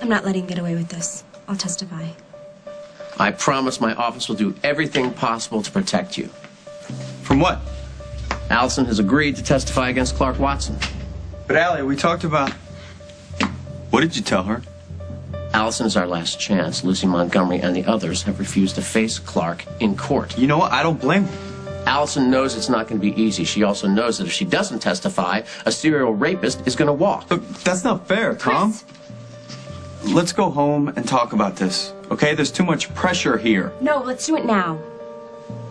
I'm not letting him get away with this. I'll testify. I promise my office will do everything possible to protect you. From what? Allison has agreed to testify against Clark Watson. But Allie, we talked about... What did you tell her? Allison is our last chance. Lucy Montgomery and the others have refused to face Clark in court. You know what? I don't blame her. Allison knows it's not going to be easy. She also knows that if she doesn't testify, a serial rapist is going to walk. Look, that's not fair, Tom. Chris. Let's go home and talk about this, okay? There's too much pressure here. No, let's do it now.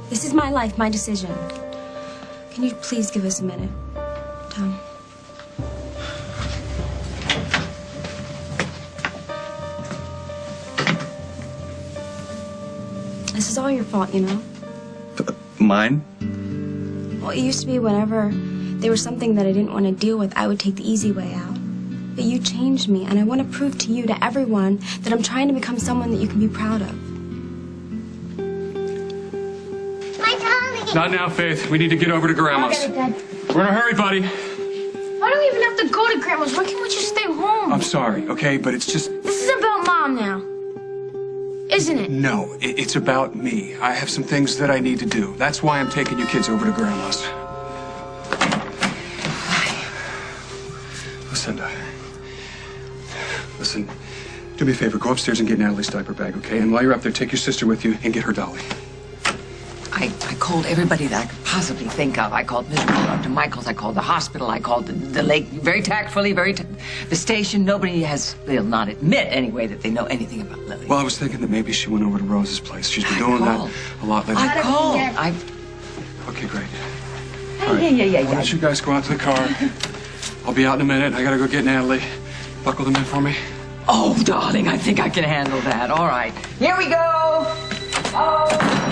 This is my life, my decision. Can you please give us a minute, Tom? This is all your fault, you know? Mine? Well, it used to be whenever there was something that I didn't want to deal with, I would take the easy way out. But you changed me, and I want to prove to you, to everyone, that I'm trying to become someone that you can be proud of. My darling! Not now, Faith. We need to get over to Grandma's. I'll get it, Dad. We're in a hurry, buddy. Why do we even have to go to Grandma's? Why can't we just stay home? I'm sorry, okay? But it's just... This is about Mom now. Isn't it? No, it's about me. I have some things that I need to do. That's why I'm taking you kids over to Grandma's. Listen, do me a favor. Go upstairs and get Natalie's diaper bag, okay? And while you're up there, take your sister with you and get her dolly. I called everybody that I could possibly think of. I called Dr. Michaels. I called the hospital. I called the lake very tactfully, the station. Nobody they'll not admit anyway that they know anything about Lily. Well, I was thinking that maybe she went over to Rose's place. She's been doing that a lot lately. I called. Okay, great. All right. Yeah. Why don't you guys go out to the car? I'll be out in a minute. I gotta go get Natalie. Buckle them in for me. Oh, darling, I think I can handle that. All right. Here we go. Oh,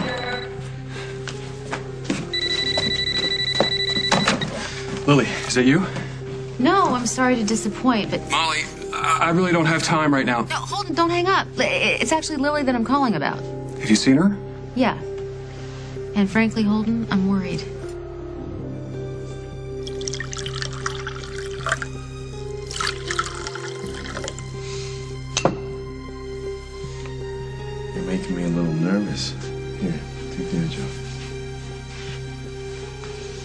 dear. Lily, is that you? No, I'm sorry to disappoint, but... Molly, I really don't have time right now. No, hold on, don't hang up. It's actually Lily that I'm calling about. Have you seen her? Yeah. And frankly, Holden, I'm worried. You're making me a little nervous. Here, take the edge off.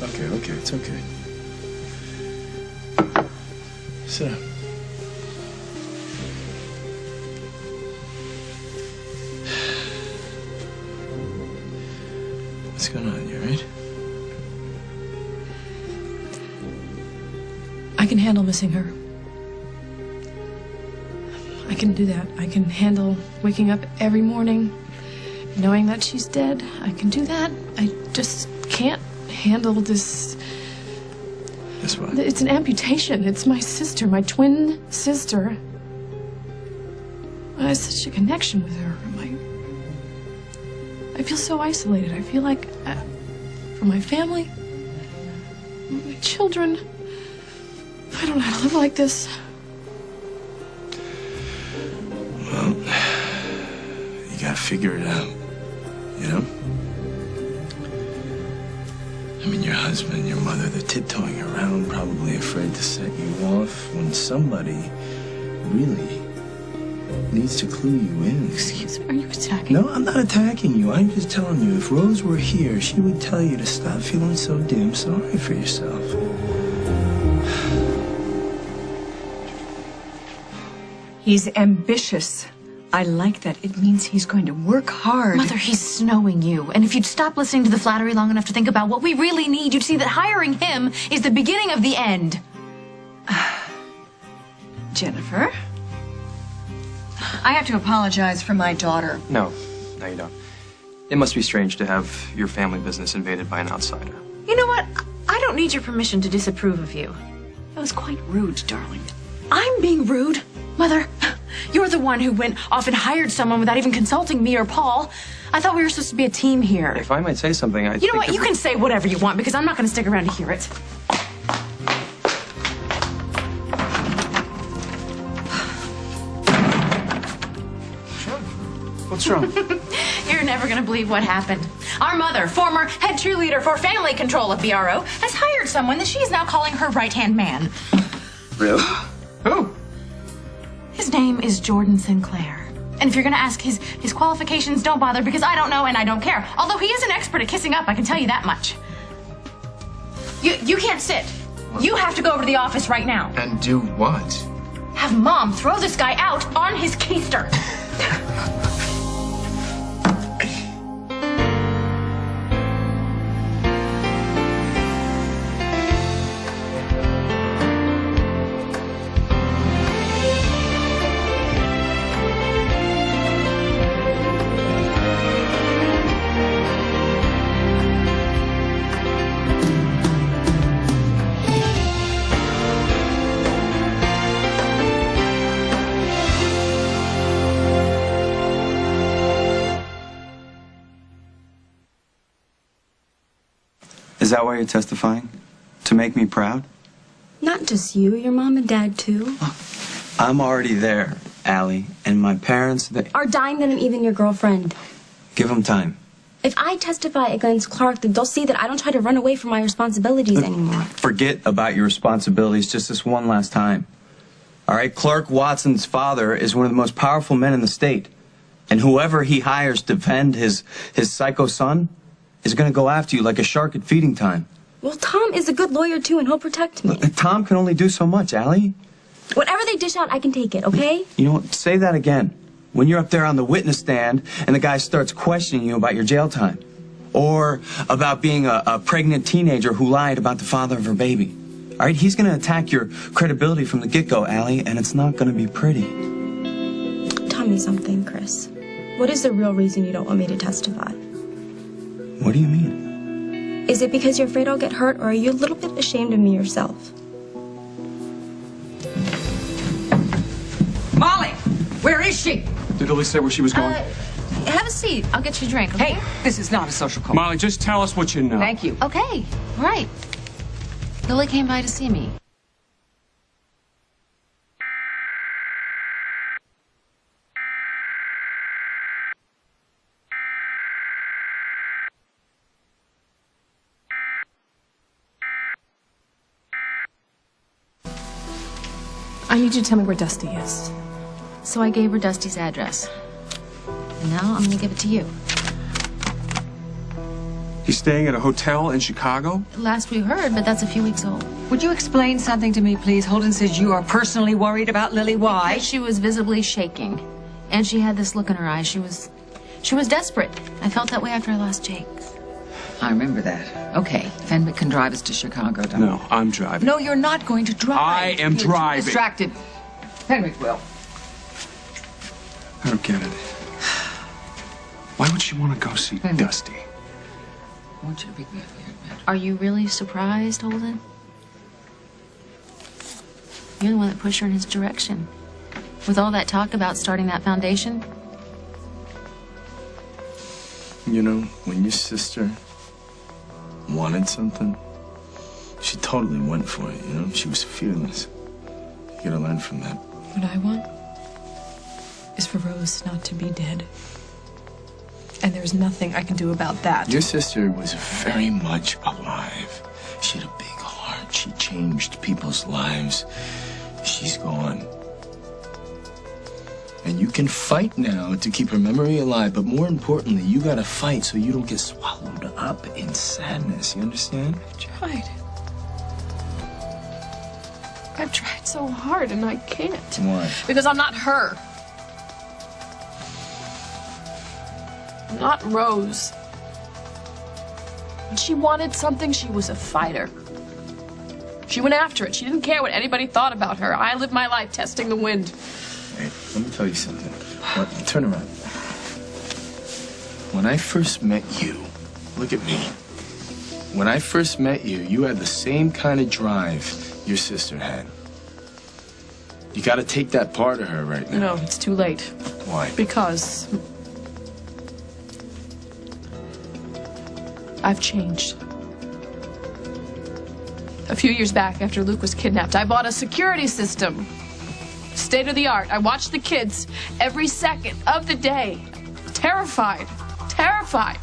Okay, it's okay. Sit down. What's going on? You all right? I can handle missing her. I can do that. I can handle waking up every morning knowing that she's dead. I can do that. I just can't handle this. This what? It's an amputation. It's my sister, my twin sister. I have such a connection with her. I feel so isolated. I feel like for my family, my children, I don't know how to live like this. Well, you gotta figure it out, you know? I mean, your husband, your mother, they're tiptoeing around, probably afraid to set you off when somebody really needs to clue you in. Excuse me, are you attacking? No, I'm not attacking you. I'm just telling you, if Rose were here, she would tell you to stop feeling so damn sorry for yourself. He's ambitious. I like that. It means he's going to work hard. Mother, he's snowing you. And if you'd stop listening to the flattery long enough to think about what we really need, you'd see that hiring him is the beginning of the end. Jennifer? I have to apologize for my daughter. No, you don't. It must be strange to have your family business invaded by an outsider. You know what? I don't need your permission to disapprove of you. That was quite rude, darling. I'm being rude? Mother, you're the one who went off and hired someone without even consulting me or Paul. I thought we were supposed to be a team here. If I might say something, I You know what? You can say whatever you want because I'm not going to stick around to hear it. What's wrong? You're never going to believe what happened. Our mother, former head cheerleader for family control at BRO, has hired someone that she is now calling her right-hand man. Really? Who? His His name is Jordan Sinclair. And if you're gonna ask his qualifications, don't bother because I don't know and I don't care. Although he is an expert at kissing up, I can tell you that much. You can't sit. You have to go over to the office right now. And do what? Have Mom throw this guy out on his keister. Is that why you're testifying? To make me proud? Not just you, your mom and dad too. I'm already there, Allie, and my parents, they Are dying than even your girlfriend. give them time. If I testify against Clark, then they'll see that I don't try to run away from my responsibilities anymore. Forget about your responsibilities just this one last time. All right, Clark Watson's father is one of the most powerful men in the state. And whoever he hires to defend his psycho son is going to go after you like a shark at feeding time. Well, Tom is a good lawyer too, and he'll protect me. Tom can only do so much, Allie. Whatever they dish out, I can take it, okay? You know what? Say that again. When you're up there on the witness stand and the guy starts questioning you about your jail time. Or about being a pregnant teenager who lied about the father of her baby. All right? He's going to attack your credibility from the get-go, Allie, and it's not going to be pretty. Tell me something, Chris. What is the real reason you don't want me to testify? What do you mean? Is it because you're afraid I'll get hurt, or are you a little bit ashamed of me yourself? Molly, where is she? Did Lily say where she was going? Have a seat. I'll get you a drink, okay? Hey, this is not a social call. Molly, just tell us what you know. Thank you. Okay, all right. Lily came by to see me. I need you to tell me where Dusty is. So I gave her Dusty's address. And now I'm gonna give it to you. He's staying at a hotel in Chicago? Last we heard, but that's a few weeks old. Would you explain something to me, please? Holden says you are personally worried about Lily. Why? She was visibly shaking. And she had this look in her eyes. She was desperate. I felt that way after I lost Jake. I remember that. Okay, Fenwick can drive us to Chicago, don't No, I'm driving. No, you're not going to drive. I am You're too driving. distracted. Fenwick will. I don't get it. Why would she want to go see Dusty? I want you to be good. Are you really surprised, Holden? You're the one that pushed her in his direction. With all that talk about starting that foundation. You know, when your sister wanted something, she totally went for it, you know? She was fearless. You gotta learn from that. What I want is for Rose not to be dead. And there's nothing I can do about that. Your sister was very much alive. She had a big heart. She changed people's lives. She's gone. And you can fight now to keep her memory alive, but more importantly, you gotta fight so you don't get swallowed up in sadness. You understand? I've tried so hard and I can't. Why? Because I'm not her. I'm not Rose. When she wanted something, she was a fighter. She went after it. She didn't care what anybody thought about her. I lived my life testing the wind. Hey, let me tell you something. Turn around. When I first met you, look at me. When I first met you, you had the same kind of drive your sister had. You gotta take that part of her right now. No, it's too late. Why? Because I've changed. A few years back, after Luke was kidnapped, I bought a security system. State of the art. I watched the kids every second of the day. Terrified. Terrified.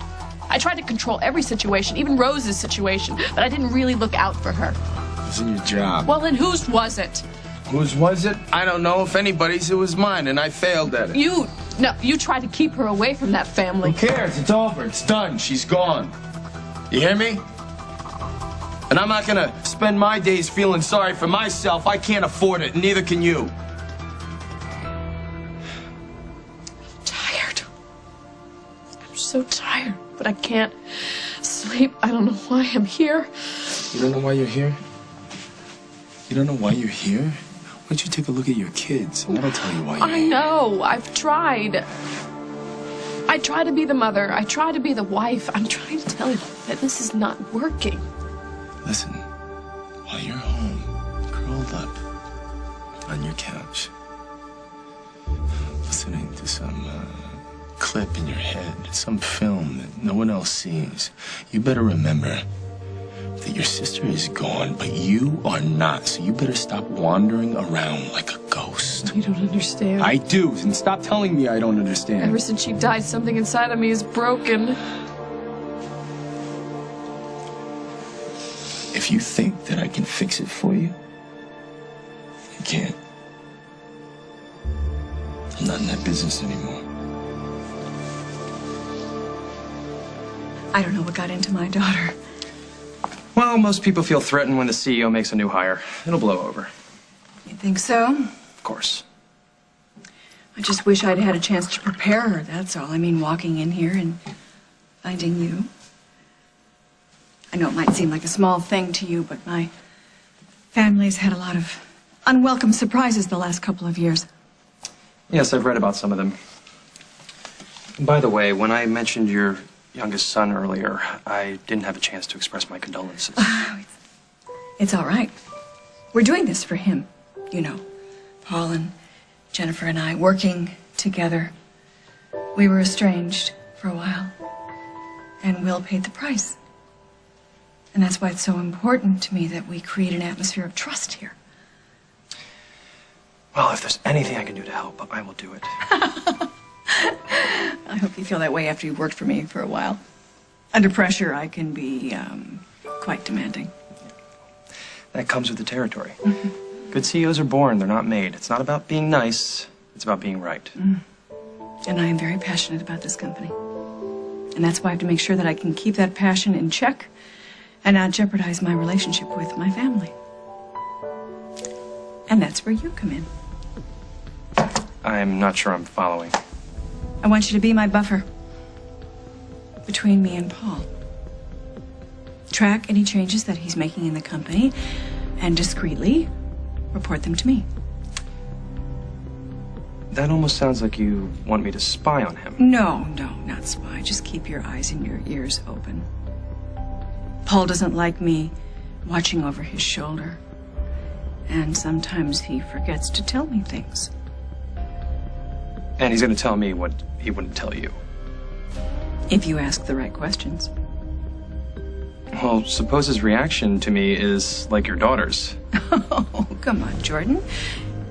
I tried to control every situation, even Rose's situation, but I didn't really look out for her. It wasn't your job. Well, then whose was it? Whose was it? I don't know. If anybody's, it was mine, and I failed at it. You tried to keep her away from that family. Who cares? It's over. It's done. She's gone. You hear me? And I'm not gonna spend my days feeling sorry for myself. I can't afford it, and neither can you. Tired. I'm so tired, but I can't sleep. I don't know why I'm here. You don't know why you're here? You don't know why you're here? Why don't you take a look at your kids, and that'll tell you why you're here. I know. I've tried. I try to be the mother. I try to be the wife. I'm trying to tell you that this is not working. Listen, while you're home, curled up on your couch, listening to some clip in your head, some film that no one else sees, you better remember that your sister is gone, but you are not. So you better stop wandering around like a ghost. You don't understand. I do, and stop telling me I don't understand. Ever since she died, something inside of me is broken. If you think that I can fix it for you, you can't. I'm not in that business anymore. I don't know what got into my daughter. Well, most people feel threatened when the CEO makes a new hire. It'll blow over. You think so? Of course. I just wish I'd had a chance to prepare her, that's all. I mean, walking in here and finding you. I know it might seem like a small thing to you, but my family's had a lot of unwelcome surprises the last couple of years. Yes, I've read about some of them. By the way, when I mentioned your youngest son earlier, I didn't have a chance to express my condolences. It's all right. We're doing this for him, you know. Paul and Jennifer and I working together. We were estranged for a while, and Will paid the price. And that's why it's so important to me that we create an atmosphere of trust here. Well, if there's anything I can do to help, I will do it. I hope you feel that way after you've worked for me for a while. Under pressure, I can be quite demanding. That comes with the territory. Good CEOs are born, they're not made. It's not about being nice, it's about being right. And I am very passionate about this company. And that's why I have to make sure that I can keep that passion in check and not jeopardize my relationship with my family. And that's where you come in. I'm not sure I'm following. I want you to be my buffer between me and Paul. Track any changes that he's making in the company and discreetly report them to me. That almost sounds like you want me to spy on him. No, not spy. Just keep your eyes and your ears open. Paul doesn't like me watching over his shoulder. And sometimes he forgets to tell me things. And he's going to tell me what he wouldn't tell you. If you ask the right questions. Well, suppose his reaction to me is like your daughter's. Oh, come on, Jordan.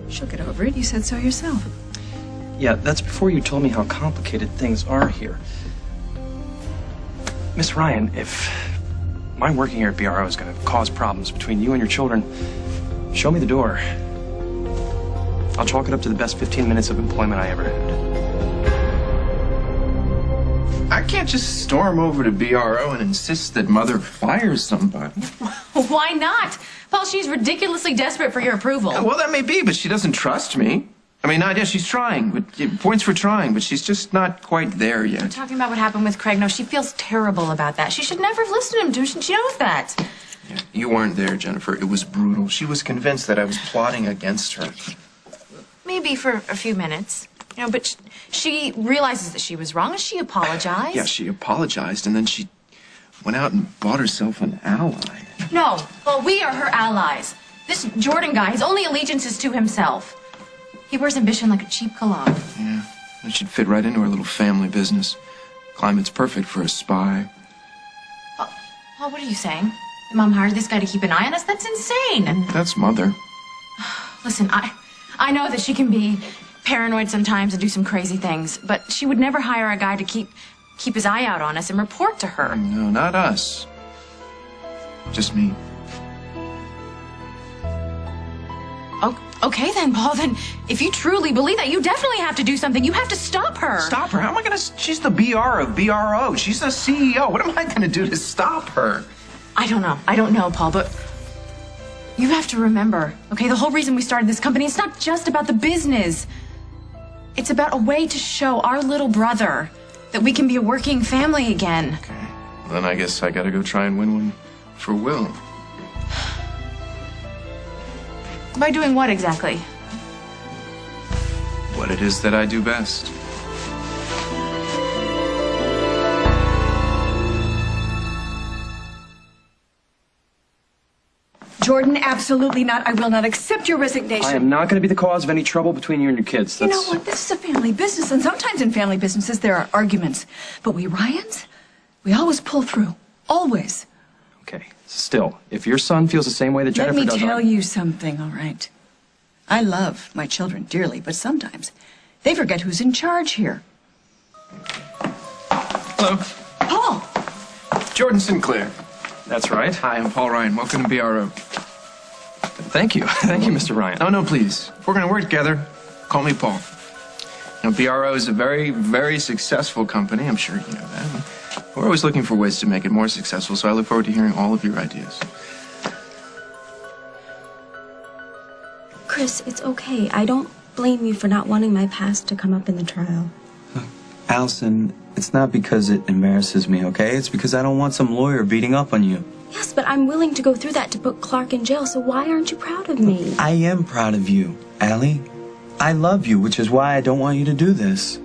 She'll get over it. You said so yourself. Yeah, that's before you told me how complicated things are here. Miss Ryan, if my working here at BRO is going to cause problems between you and your children, show me the door. I'll chalk it up to the best 15 minutes of employment I ever had. I can't just storm over to BRO and insist that Mother fires somebody. Why not? Paul, she's ridiculously desperate for your approval. Yeah, well, that may be, but she doesn't trust me. I mean, Nadia, she's trying, but points for trying, but she's just not quite there yet. We're talking about what happened with Craig. No, she feels terrible about that. She should never have listened to him. She knows that. Yeah, you weren't there, Jennifer. It was brutal. She was convinced that I was plotting against her. Maybe for a few minutes. You know, but she realizes that she was wrong and she apologized. Yeah, she apologized, and then she went out and bought herself an ally. No, well, we are her allies. This Jordan guy, his only allegiance is to himself. He wears ambition like a cheap cologne. Yeah, that should fit right into our little family business. Climate's perfect for a spy. Paul, what are you saying? That Mom hired this guy to keep an eye on us? That's insane. That's Mother. Listen, I know that she can be paranoid sometimes and do some crazy things, but she would never hire a guy to keep his eye out on us and report to her. No, not us. Just me. Okay then, Paul, then if you truly believe that, you definitely have to do something. You have to stop her. Stop her? How am I gonna... She's the BR of BRO. She's the CEO. What am I gonna do to stop her? I don't know. I don't know, Paul, but you have to remember, okay, the whole reason we started this company, it's not just about the business. It's about a way to show our little brother that we can be a working family again. Okay. Well, then I guess I gotta go try and win one for Will. By doing what exactly? What it is that I do best. Jordan, absolutely not. I will not accept your resignation. I am not going to be the cause of any trouble between you and your kids. You know what? This is a family business, and sometimes in family businesses there are arguments. But we Ryans, we always pull through. Always. Okay. Still, if your son feels the same way that Jennifer does... Let me tell you something, all right? I love my children dearly, but sometimes they forget who's in charge here. Hello. Paul! Jordan Sinclair. That's right. Hi, I'm Paul Ryan. Welcome to BRO. Thank you. Thank you, Mr. Ryan. Oh, no, please. If we're gonna work together, call me Paul. You know, BRO is a very, very successful company. I'm sure you know that. We're always looking for ways to make it more successful, so I look forward to hearing all of your ideas. Chris, it's okay. I don't blame you for not wanting my past to come up in the trial. Allison, it's not because it embarrasses me, okay? It's because I don't want some lawyer beating up on you. Yes, but I'm willing to go through that to put Clark in jail, so why aren't you proud of me? I am proud of you, Allie. I love you, which is why I don't want you to do this.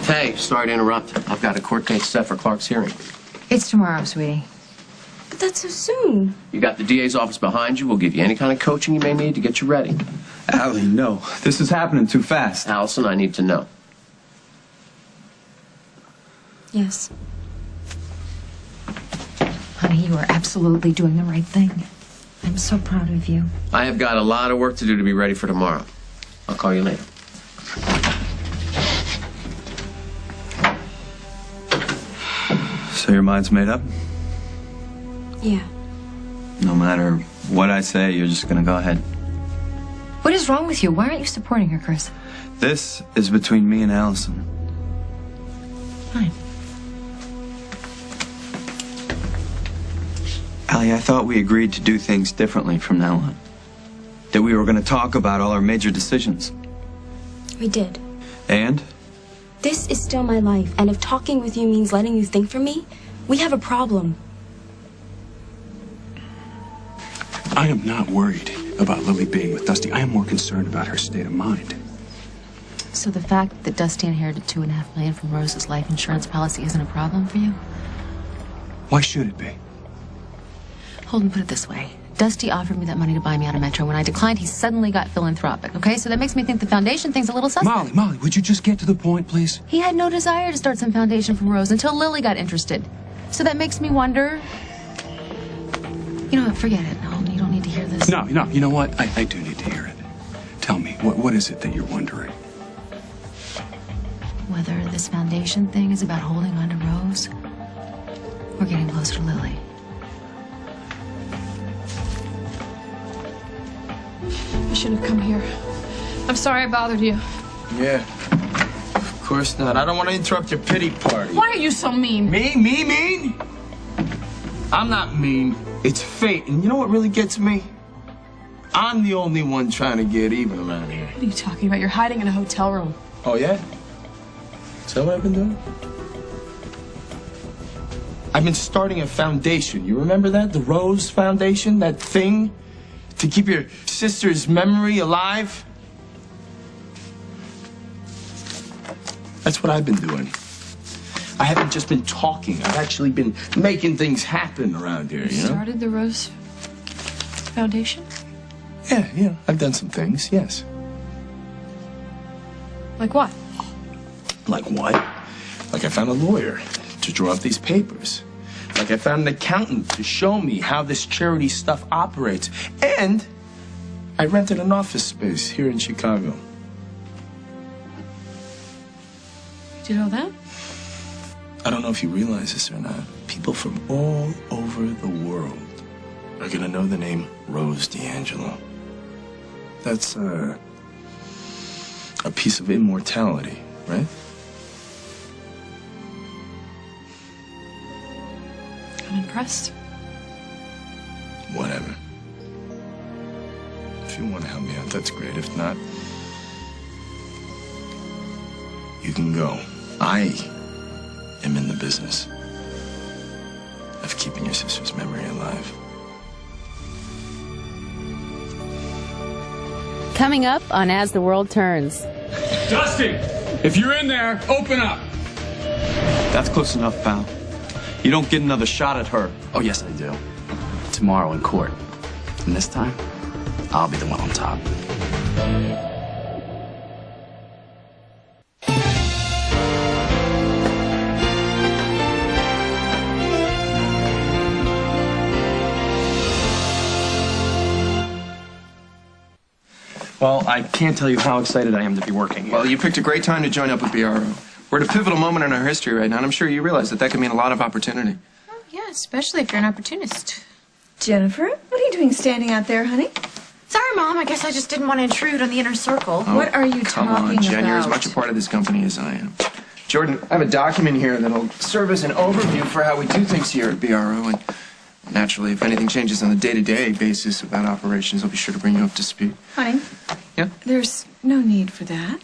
Hey, sorry to interrupt. I've got a court date set for Clark's hearing. It's tomorrow, sweetie. But that's so soon. You got the DA's office behind you. We'll give you any kind of coaching you may need to get you ready. Allie, no. This is happening too fast. Allison, I need to know. Yes. Honey, you are absolutely doing the right thing. I'm so proud of you. I have got a lot of work to do to be ready for tomorrow. I'll call you later. So your mind's made up? Yeah. No matter what I say, you're just gonna go ahead. What is wrong with you? Why aren't you supporting her, Chris? This is between me and Allison. Fine. Allie, I thought we agreed to do things differently from now on. That we were going to talk about all our major decisions. We did. And? This is still my life, and if talking with you means letting you think for me, we have a problem. I am not worried about Lily being with Dusty. I am more concerned about her state of mind. So the fact that Dusty inherited $2.5 million from Rose's life insurance policy isn't a problem for you? Why should it be? Holden, put it this way. Dusty offered me that money to buy me out of Metro. When I declined, he suddenly got philanthropic, okay? So that makes me think the foundation thing's a little suspect. Molly, would you just get to the point, please? He had no desire to start some foundation from Rose until Lily got interested. So that makes me wonder... You know what, forget it. No, you don't need to hear this. No, you know what? I do need to hear it. Tell me, what is it that you're wondering? Whether this foundation thing is about holding on to Rose or getting closer to Lily. I shouldn't have come here. I'm sorry I bothered you. Yeah, of course not. I don't want to interrupt your pity party. Why are you so mean? Me? Me mean? I'm not mean. It's fate. And you know what really gets me? I'm the only one trying to get even around here. What are you talking about? You're hiding in a hotel room. Oh, yeah? Is that what I've been doing? I've been starting a foundation. You remember that? The Rose Foundation? That thing? To keep your sister's memory alive? That's what I've been doing. I haven't just been talking. I've actually been making things happen around here, you know? Started the Rose Foundation? Yeah, I've done some things, yes. Like what? Like what? Like I found a lawyer to draw up these papers. Like I found an accountant to show me how this charity stuff operates. And I rented an office space here in Chicago. You did all that? I don't know if you realize this or not. People from all over the world are gonna know the name Rose D'Angelo. That's a piece of immortality, right? I'm impressed. Whatever. If you want to help me out, that's great. If not, you can go. I am in the business of keeping your sister's memory alive. Coming up on As the World Turns. Dusty, if you're in there, open up. That's close enough, pal. You don't get another shot at her. Oh, yes, I do. Tomorrow in court. And this time, I'll be the one on top. Well, I can't tell you how excited I am to be working here. Well, you picked a great time to join up with BRO. We're at a pivotal moment in our history right now, and I'm sure you realize that could mean a lot of opportunity. Oh, yeah, especially if you're an opportunist. Jennifer, what are you doing standing out there, honey? Sorry, Mom. I guess I just didn't want to intrude on the inner circle. Oh, what are you come talking on, Jen, about? you're as much a part of this company as I am. Jordan, I have a document here that'll serve as an overview for how we do things here at BRO, and naturally, if anything changes on the day-to-day basis about operations, I'll be sure to bring you up to speed. Honey? Yeah? There's no need for that.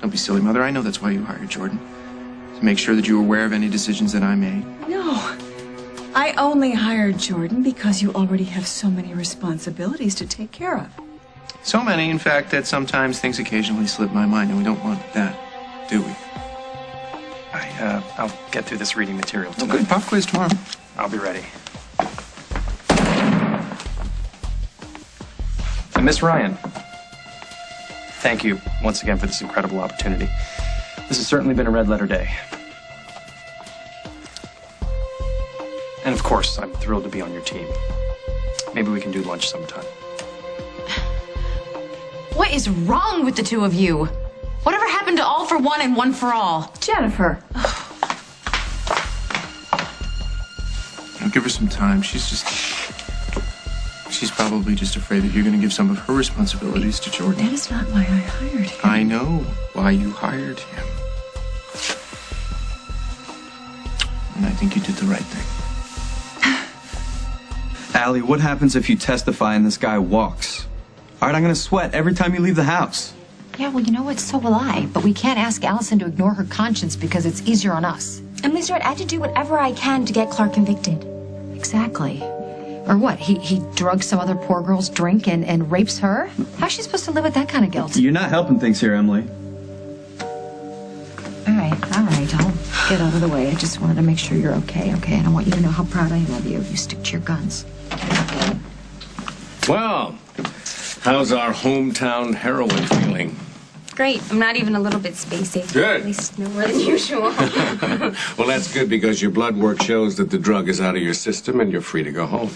Don't be silly, Mother. I know that's why you hired Jordan. To make sure that you were aware of any decisions that I made. No. I only hired Jordan because you already have so many responsibilities to take care of. So many, in fact, that sometimes things occasionally slip my mind, and we don't want that, do we? I'll get through this reading material tonight. Oh, good. Pop quiz tomorrow. I'll be ready. And Miss Ryan, thank you once again for this incredible opportunity. This has certainly been a red letter day. And of course, I'm thrilled to be on your team. Maybe we can do lunch sometime. What is wrong with the two of you? Whatever happened to all for one and one for all? Jennifer. I'll give her some time. She's probably just afraid that you're going to give some of her responsibilities to Jordan. That is not why I hired him. I know why you hired him. And I think you did the right thing. Allie, what happens if you testify and this guy walks? All right, I'm going to sweat every time you leave the house. Yeah, well, you know what? So will I. But we can't ask Allison to ignore her conscience because it's easier on us. And Miss Red, I have to do whatever I can to get Clark convicted. Exactly. Or what? He drugs some other poor girl's drink and rapes her? How's she supposed to live with that kind of guilt? You're not helping things here, Emily. All right. I'll get out of the way. I just wanted to make sure you're okay, okay? And I want you to know how proud I am of you. You stick to your guns. Well, how's our hometown heroine feeling? Great. I'm not even a little bit spacey. Good. At least no more than usual. Well, that's good because your blood work shows that the drug is out of your system and you're free to go home.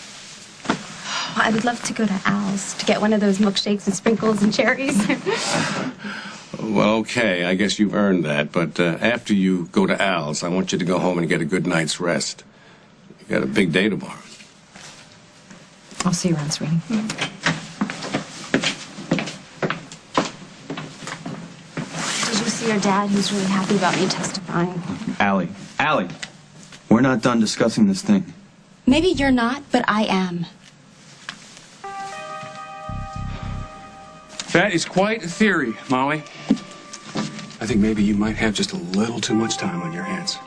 I would love to go to Al's to get one of those milkshakes and sprinkles and cherries. Well, okay, I guess you've earned that, but after you go to Al's, I want you to go home and get a good night's rest. You got a big day tomorrow. I'll see you around, sweetie. Did you see your dad? He's really happy about me testifying. Allie, we're not done discussing this thing. Maybe you're not, but I am. That is quite a theory, Molly. I think maybe you might have just a little too much time on your hands.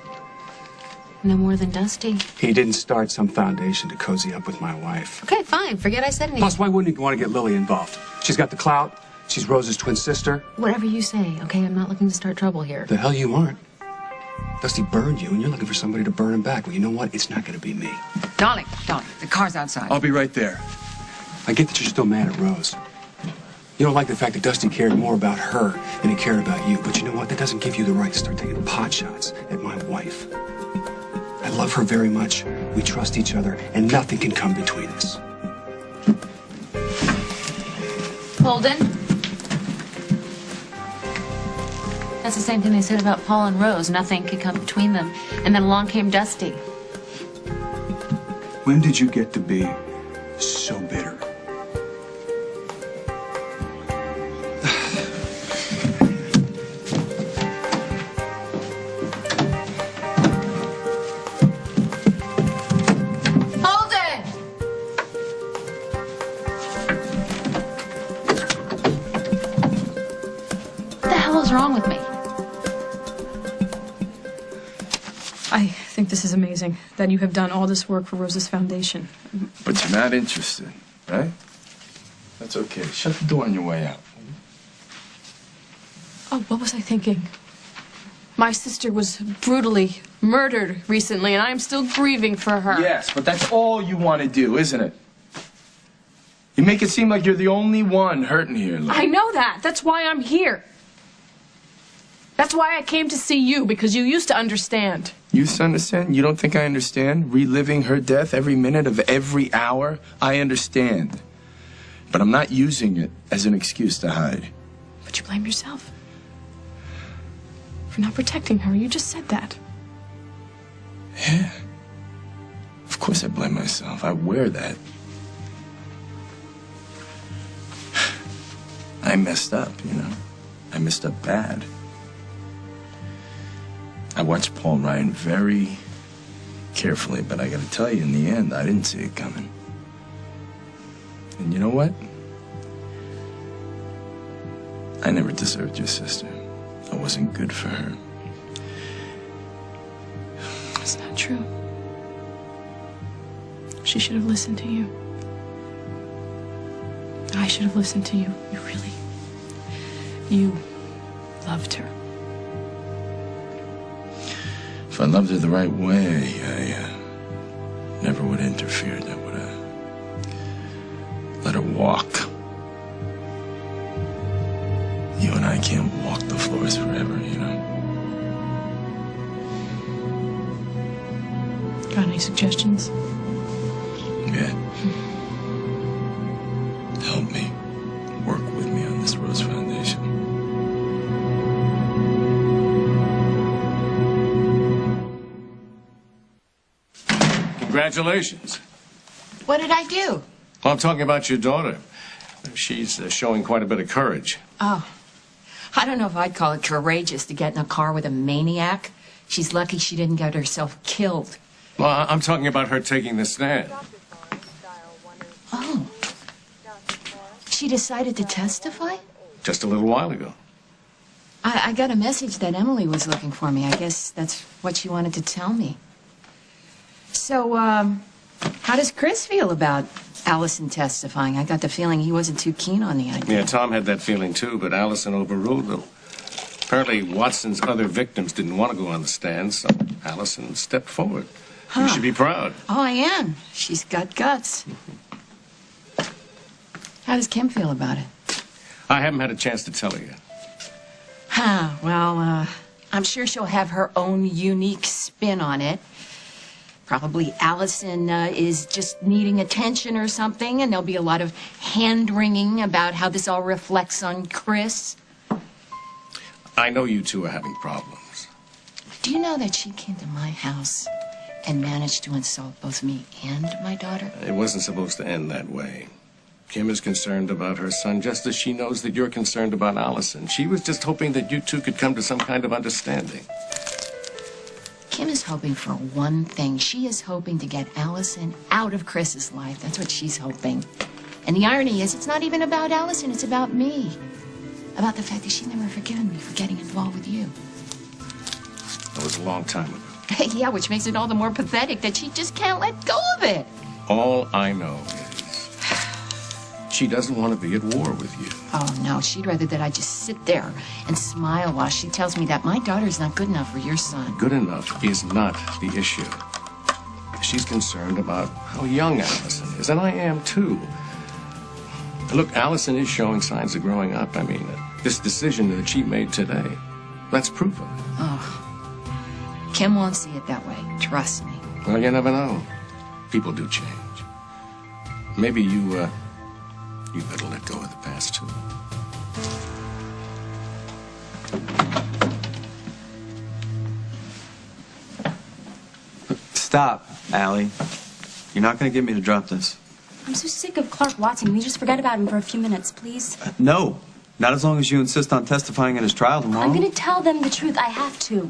No more than Dusty. He didn't start some foundation to cozy up with my wife. Okay, fine. Forget I said anything. Plus, why wouldn't he want to get Lily involved? She's got the clout. She's Rose's twin sister. Whatever you say, okay? I'm not looking to start trouble here. The hell you aren't. Dusty burned you, and you're looking for somebody to burn him back. Well, you know what? It's not going to be me. Darling, the car's outside. I'll be right there. I get that you're still mad at Rose. You don't like the fact that Dusty cared more about her than he cared about you. But you know what? That doesn't give you the right to start taking pot shots at my wife. I love her very much. We trust each other, and nothing can come between us. Holden? That's the same thing they said about Paul and Rose. Nothing could come between them. And then along came Dusty. When did you get to be so bitter? wrong with me? I think this is amazing that you have done all this work for Rose's foundation. But you're not interested, right? That's okay. Shut the door on your way out. Oh, what was I thinking? My sister was brutally murdered recently, and I am still grieving for her. Yes, but that's all you want to do, isn't it? You make it seem like you're the only one hurting here, Lou. I know that. That's why I'm here. That's why I came to see you, because you used to understand. You used to understand? You don't think I understand? Reliving her death every minute of every hour? I understand. But I'm not using it as an excuse to hide. But you blame yourself for not protecting her. You just said that. Yeah. Of course I blame myself. I wear that. I messed up, you know. I messed up bad. I watched Paul Ryan very carefully, but I gotta tell you, in the end, I didn't see it coming. And you know what? I never deserved your sister. I wasn't good for her. It's not true. She should have listened to you. I should have listened to you. You loved her. If I loved her the right way, I never would have interfered. I would have let her walk. You and I can't walk the floors forever, you know? Got any suggestions? Yeah. Help me. Work with me on this Rose Foundation. Congratulations. What did I do? Well, I'm talking about your daughter. She's showing quite a bit of courage. Oh, I don't know if I'd call it courageous to get in a car with a maniac. She's lucky she didn't get herself killed. Well, I'm talking about her taking the stand. Oh. She decided to testify? Just a little while ago. I got a message that Emily was looking for me. I guess that's what she wanted to tell me. So, how does Chris feel about Allison testifying? I got the feeling he wasn't too keen on the idea. Yeah, Tom had that feeling too, but Allison overruled him. Apparently, Watson's other victims didn't want to go on the stand, so Allison stepped forward. Huh. You should be proud. Oh, I am. She's got guts. How does Kim feel about it? I haven't had a chance to tell her yet. Huh, well, I'm sure she'll have her own unique spin on it. Probably Allison is just needing attention or something, and there'll be a lot of hand-wringing about how this all reflects on Chris. I know you two are having problems. Do you know that she came to my house and managed to insult both me and my daughter? It wasn't supposed to end that way. Kim is concerned about her son just as she knows that you're concerned about Allison. She was just hoping that you two could come to some kind of understanding. Kim is hoping for one thing. She is hoping to get Allison out of Chris's life. That's what she's hoping. And the irony is, it's not even about Allison, it's about me. About the fact that she's never forgiven me for getting involved with you. That was a long time ago. Yeah, which makes it all the more pathetic that she just can't let go of it. All I know is she doesn't want to be at war with you. Oh, no, she'd rather that I just sit there and smile while she tells me that my daughter's not good enough for your son. Good enough is not the issue. She's concerned about how young Allison is, and I am too. Look, Allison is showing signs of growing up. I mean, this decision that she made today, that's proof of it. Oh, Kim won't see it that way. Trust me. Well, you never know. People do change. Maybe you better let go of the past, too. Stop, Allie. You're not going to get me to drop this. I'm so sick of Clark Watson. Can we just forget about him for a few minutes, please? No. Not as long as you insist on testifying at his trial tomorrow. I'm going to tell them the truth. I have to.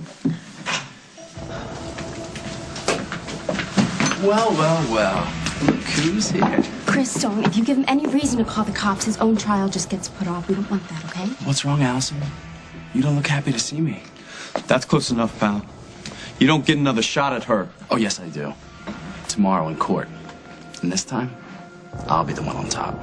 Well. Look who's here. Chris, don't. If you give him any reason to call the cops, his own trial just gets put off. We don't want that, okay? What's wrong, Allison? You don't look happy to see me. That's close enough, pal. You don't get another shot at her. Oh, yes, I do. Tomorrow in court. And this time, I'll be the one on top.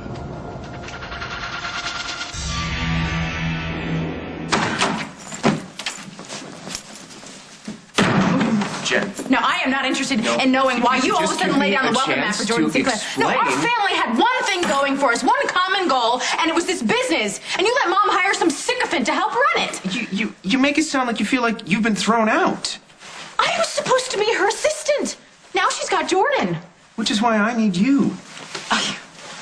Jen. Now, I am not interested in knowing why you all of a sudden lay down the welcome mat for Jordan Sinclair. No, our family had one thing going for us, one common goal, and it was this business. And you let Mom hire some sycophant to help run it. You make it sound like you feel like you've been thrown out. I was supposed to be her assistant. Now she's got Jordan. Which is why I need you.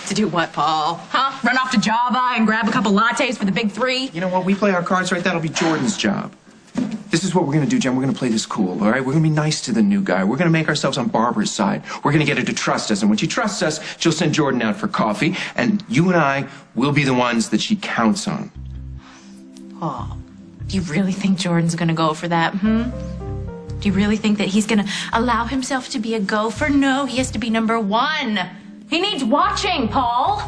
To do what, Paul? Huh? Run off to Java and grab a couple lattes for the big three? You know what? We play our cards right. That'll be Jordan's job. This is what we're going to do, Jen. We're going to play this cool, all right? We're going to be nice to the new guy. We're going to make ourselves on Barbara's side. We're going to get her to trust us. And when she trusts us, she'll send Jordan out for coffee. And you and I will be the ones that she counts on. Paul, do you really think Jordan's going to go for that, Do you really think that he's going to allow himself to be a gopher? No, he has to be number one. He needs watching, Paul.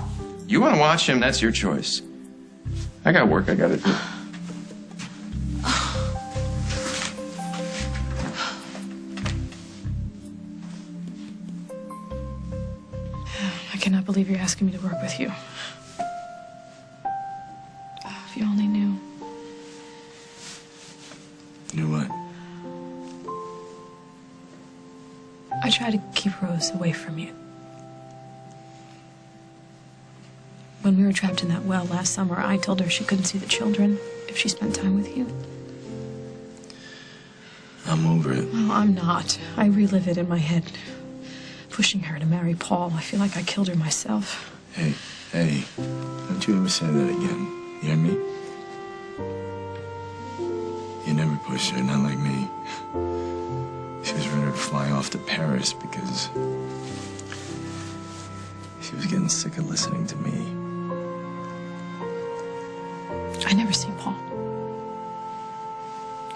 You want to watch him? That's your choice. I got work I got to do. I cannot believe you're asking me to work with you. If you only knew. Knew what? I try to keep Rose away from you. When we were trapped in that well last summer, I told her she couldn't see the children if she spent time with you. I'm over it. No, I'm not. I relive it in my head. Pushing her to marry Paul. I feel like I killed her myself. Hey, don't you ever say that again. You hear me? You never pushed her, not like me. She was ready to fly off to Paris because she was getting sick of listening to me. I never see Paul.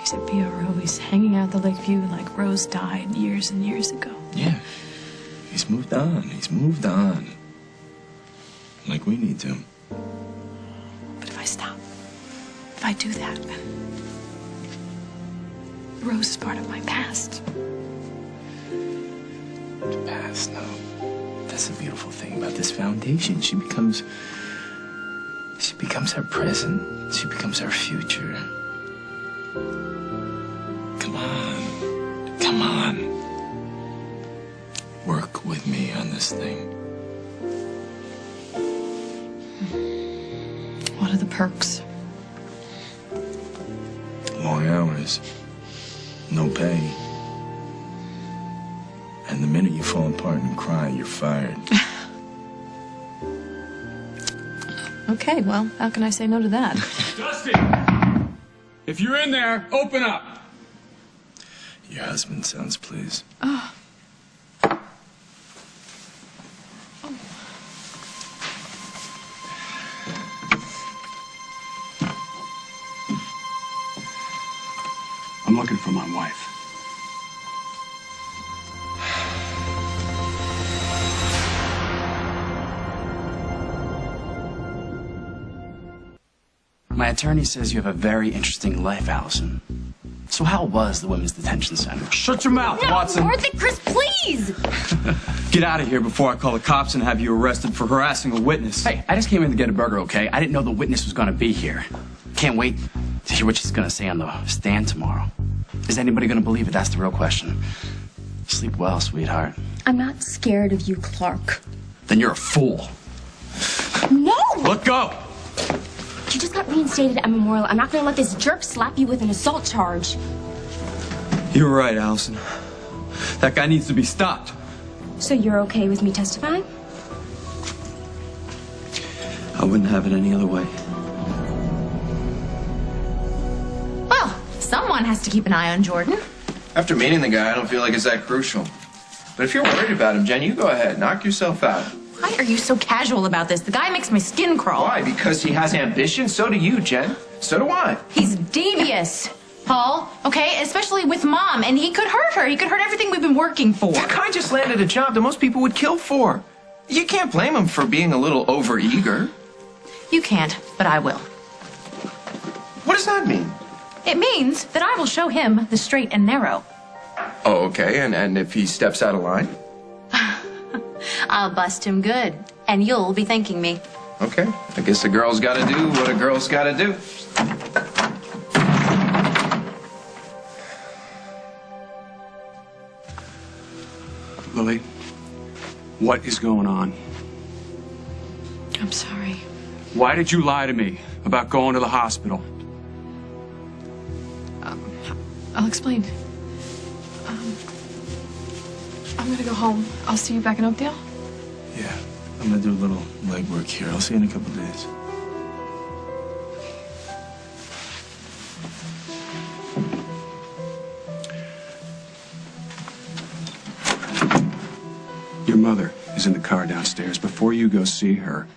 He's at BRO. He's hanging out at the Lakeview like Rose died years and years ago. Yeah. He's moved on. He's moved on. Like we need to. But if I stop, if I do that, Rose is part of my past. The past, no. That's the beautiful thing about this foundation. She becomes our present. She becomes our future. Come on. Work with me on this thing. What are the perks? Long hours. No pay. And the minute you fall apart and cry, you're fired. Okay, well, how can I say no to that? Dusty! If you're in there, open up! Your husband sounds pleased. Oh. I'm looking for my wife. My attorney says you have a very interesting life, Allison. So how was the Women's Detention Center? Shut your mouth, Watson. Worth it, Chris, please! Get out of here before I call the cops and have you arrested for harassing a witness. Hey, I just came in to get a burger, okay? I didn't know the witness was going to be here. Can't wait to hear what she's going to say on the stand tomorrow. Is anybody going to believe it? That's the real question. Sleep well, sweetheart. I'm not scared of you, Clark. Then you're a fool. No! Let go! You just got reinstated at Memorial. I'm not going to let this jerk slap you with an assault charge. You're right, Allison. That guy needs to be stopped. So you're okay with me testifying? I wouldn't have it any other way. Well, someone has to keep an eye on Jordan. After meeting the guy, I don't feel like it's that crucial. But if you're worried about him, Jen, you go ahead. Knock yourself out. Why are you so casual about this? The guy makes my skin crawl. Why? Because he has ambition? So do you, Jen. So do I. He's devious, Paul, okay? Especially with Mom, and he could hurt her. He could hurt everything we've been working for. That guy just landed a job that most people would kill for. You can't blame him for being a little overeager. You can't, but I will. What does that mean? It means that I will show him the straight and narrow. Oh, okay. And if he steps out of line? I'll bust him good, and you'll be thanking me. Okay. I guess a girl's got to do what a girl's got to do. Lily, what is going on? I'm sorry. Why did you lie to me about going to the hospital? I'll explain. I'm gonna go home. I'll see you back in Oakdale. Yeah, I'm gonna do a little legwork here. I'll see you in a couple days. Your mother is in the car downstairs. Before you go see her,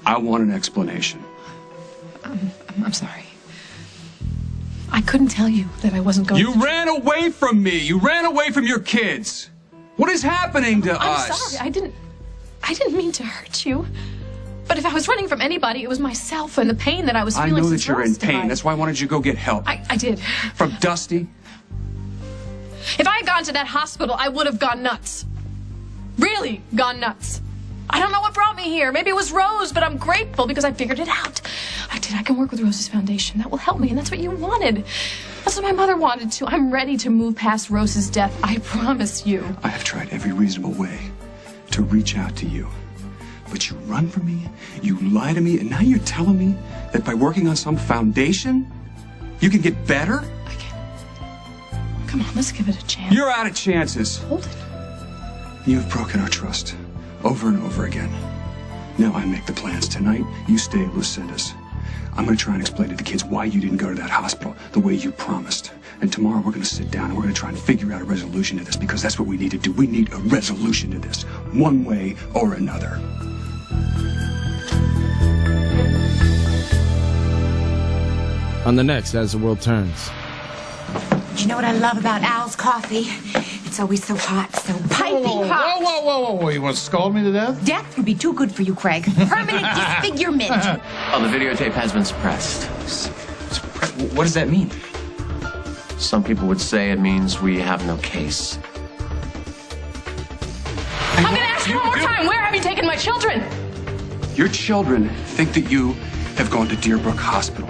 I want an explanation. I'm sorry. I couldn't tell you that I wasn't going to... You ran away from me. You ran away from your kids. What is happening to us? I'm sorry. I didn't mean to hurt you. But if I was running from anybody, it was myself and the pain that I was feeling. I know since that you're in Rose pain. died. That's why I wanted you to go get help. I did. From Dusty? If I had gone to that hospital, I would have gone nuts. Really gone nuts. I don't know what brought me here. Maybe it was Rose, but I'm grateful because I figured it out. I can work with Rose's foundation. That will help me, and that's what you wanted. That's what my mother wanted too. I'm ready to move past Rose's death. I promise you. I have tried every reasonable way to reach out to you. But you run from me, you lie to me, and now you're telling me that by working on some foundation, you can get better? I can't. Come on, let's give it a chance. You're out of chances. Hold it. You've broken our trust over and over again. Now I make the plans. Tonight, you stay at Lucinda's. I'm going to try and explain to the kids why you didn't go to that hospital the way you promised. And tomorrow we're going to sit down and we're going to try and figure out a resolution to this because that's what we need to do. We need a resolution to this, one way or another. On the next, As the World Turns. You know what I love about Al's coffee? It's always so hot, so piping hot. Whoa. You want to scold me to death? Death would be too good for you, Craig. Permanent disfigurement. Oh, the videotape has been suppressed. What does that mean? Some people would say it means we have no case. I'm gonna ask you one more time. Where have you taken my children? Your children think that you have gone to Deerbrook Hospital.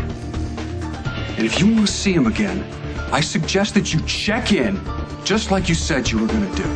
And if you want to see them again, I suggest that you check in just like you said you were going to do.